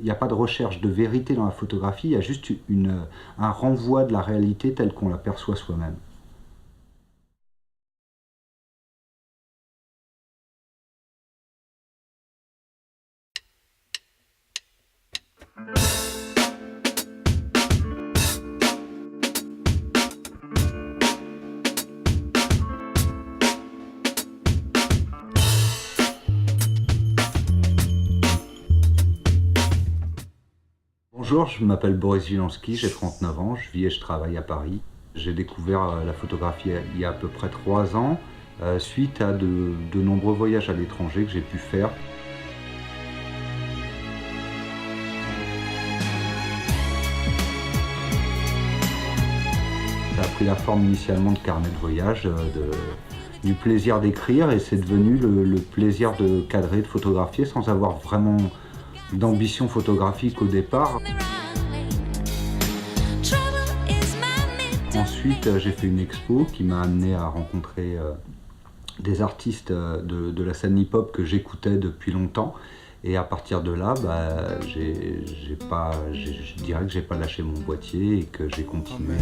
Il n'y a pas de recherche de vérité dans la photographie, il y a juste un renvoi de la réalité telle qu'on la perçoit soi-même. Bonjour, je m'appelle Boris Wilanski, j'ai 39 ans, je vis et je travaille à Paris. J'ai découvert la photographie il y a à peu près 3 ans, suite à de nombreux voyages à l'étranger que j'ai pu faire. Ça a pris la forme initialement de carnet de voyage, du plaisir d'écrire, et c'est devenu le plaisir de cadrer, de photographier sans avoir vraiment d'ambition photographique au départ. Ensuite, j'ai fait une expo qui m'a amené à rencontrer des artistes de la scène hip-hop que j'écoutais depuis longtemps. Et à partir de là, je dirais que j'ai pas lâché mon boîtier et que j'ai continué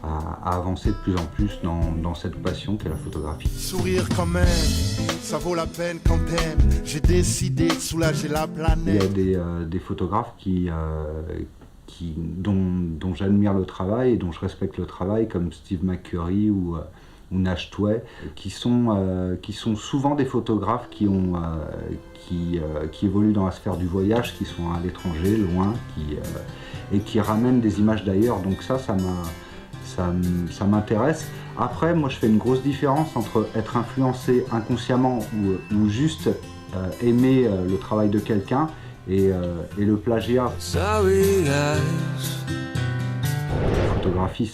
à avancer de plus en plus dans cette passion qu'est la photographie. Sourire quand même, ça vaut la peine quand t'aimes. J'ai décidé de soulager la planète. Il y a des photographes dont j'admire le travail et dont je respecte le travail, comme Steve McCurry ou Nash Tway, qui sont souvent des photographes qui évoluent dans la sphère du voyage, qui sont à l'étranger, loin, et qui ramènent des images d'ailleurs. Donc ça m'intéresse. Après, moi je fais une grosse différence entre être influencé inconsciemment ou juste aimer le travail de quelqu'un et le plagiat. La photographie,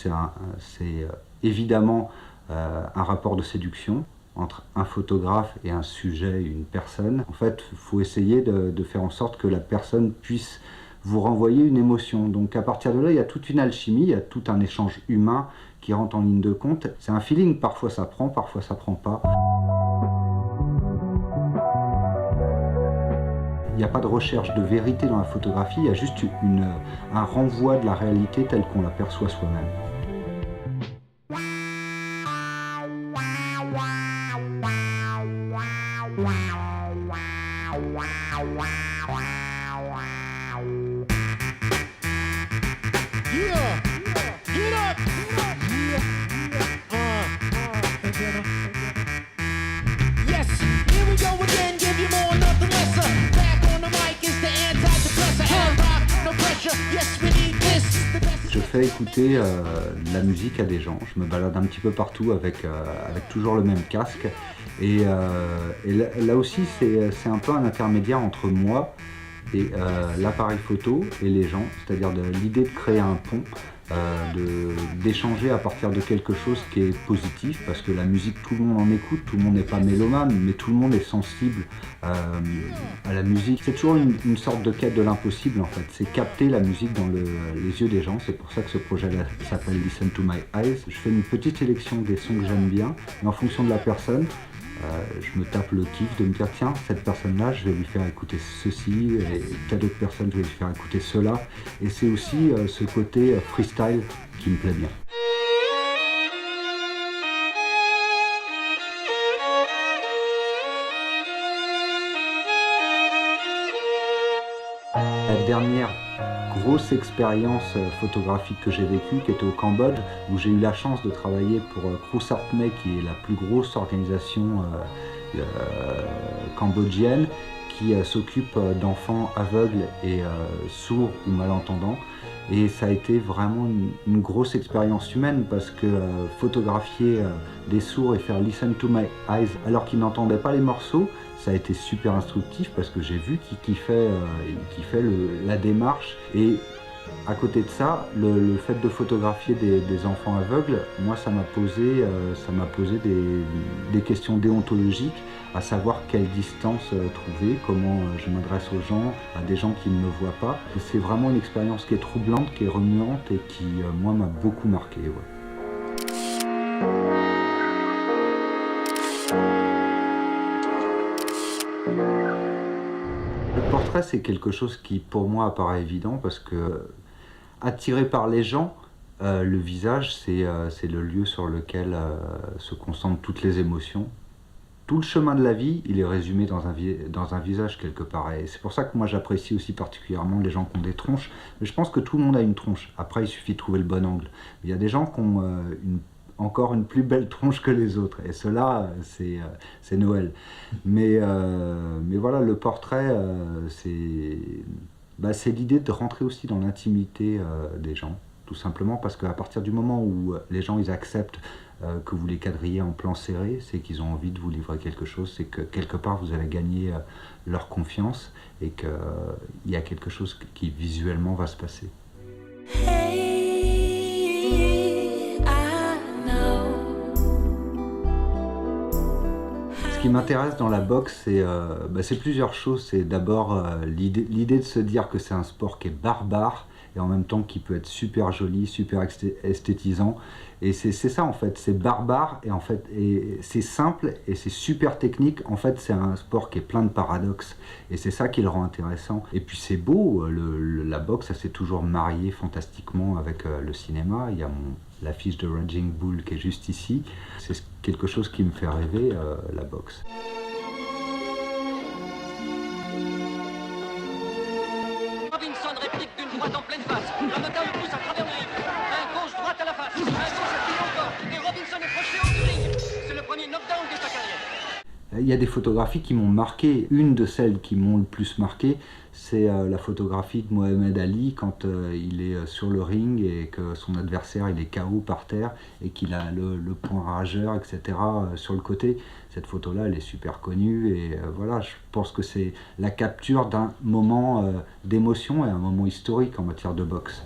c'est évidemment un rapport de séduction entre un photographe et un sujet, une personne. En fait, il faut essayer de faire en sorte que la personne puisse vous renvoyer une émotion. Donc à partir de là, il y a toute une alchimie, il y a tout un échange humain qui rentre en ligne de compte. C'est un feeling, parfois ça prend pas. Il n'y a pas de recherche de vérité dans la photographie, il y a juste un renvoi de la réalité telle qu'on la perçoit soi-même. Je fais écouter de la musique à des gens, je me balade un petit peu partout avec toujours le même casque. Et là aussi, c'est un peu un intermédiaire entre moi et l'appareil photo et les gens, c'est-à-dire l'idée de créer un pont, d'échanger à partir de quelque chose qui est positif, parce que la musique, tout le monde en écoute, tout le monde n'est pas mélomane, mais tout le monde est sensible à la musique. C'est toujours une sorte de quête de l'impossible en fait, c'est capter la musique dans les yeux des gens. C'est pour ça que ce projet s'appelle Listen to My Eyes. Je fais une petite sélection des sons que j'aime bien, et en fonction de la personne, je me tape le kiff de me dire tiens, cette personne-là, je vais lui faire écouter ceci, et telle autre personne, je vais lui faire écouter cela. Et c'est aussi ce côté freestyle qui me plaît bien. La dernière grosse expérience photographique que j'ai vécue, qui était au Cambodge, où j'ai eu la chance de travailler pour Krusartme, qui est la plus grosse organisation cambodgienne, qui s'occupe d'enfants aveugles et sourds ou malentendants. Et ça a été vraiment une grosse expérience humaine, parce que photographier des sourds et faire Listen to My Eyes alors qu'ils n'entendaient pas les morceaux, ça a été super instructif, parce que j'ai vu qu'il kiffait la démarche. Et à côté de ça, le fait de photographier des enfants aveugles, moi ça m'a posé des questions déontologiques, à savoir quelle distance trouver, comment je m'adresse aux gens, à des gens qui ne me voient pas. C'est vraiment une expérience qui est troublante, qui est remuante et qui, moi, m'a beaucoup marqué. Ouais. Le portrait, c'est quelque chose qui, pour moi, apparaît évident parce que, attiré par les gens, le visage, c'est le lieu sur lequel se concentrent toutes les émotions. Tout le chemin de la vie, il est résumé dans un visage quelque part. Et c'est pour ça que moi j'apprécie aussi particulièrement les gens qui ont des tronches. Mais je pense que tout le monde a une tronche. Après, il suffit de trouver le bon angle. Il y a des gens qui ont encore une plus belle tronche que les autres. Et cela, c'est Noël. Mais voilà, le portrait, c'est l'idée de rentrer aussi dans l'intimité des gens. Tout simplement parce qu'à partir du moment où les gens ils acceptent que vous les quadrillez en plan serré, c'est qu'ils ont envie de vous livrer quelque chose, c'est que quelque part vous avez gagné leur confiance et qu'il y a quelque chose qui visuellement va se passer. Ce qui m'intéresse dans la boxe, c'est plusieurs choses. C'est d'abord l'idée de se dire que c'est un sport qui est barbare, et en même temps qui peut être super joli, super esthétisant. Et c'est ça en fait, c'est barbare et en fait et c'est simple et c'est super technique. En fait, c'est un sport qui est plein de paradoxes et c'est ça qui le rend intéressant. Et puis c'est beau, la boxe, ça s'est toujours marié fantastiquement avec le cinéma. Il y a l'affiche de Raging Bull qui est juste ici. C'est quelque chose qui me fait rêver, la boxe. Robinson réplique d'une droite en pleine face. Ramota le pousse à travers le ring. Un gauche-droite à la face. Un gauche appuyé encore. Et Robinson est projeté hors du ring. C'est le premier knockdown de sa carrière. Il y a des photographies qui m'ont marqué. Une de celles qui m'ont le plus marqué, c'est la photographie de Mohamed Ali quand il est sur le ring et que son adversaire il est KO par terre et qu'il a le point rageur, etc. Sur le côté. Cette photo-là, elle est super connue et voilà, je pense que c'est la capture d'un moment d'émotion et un moment historique en matière de boxe.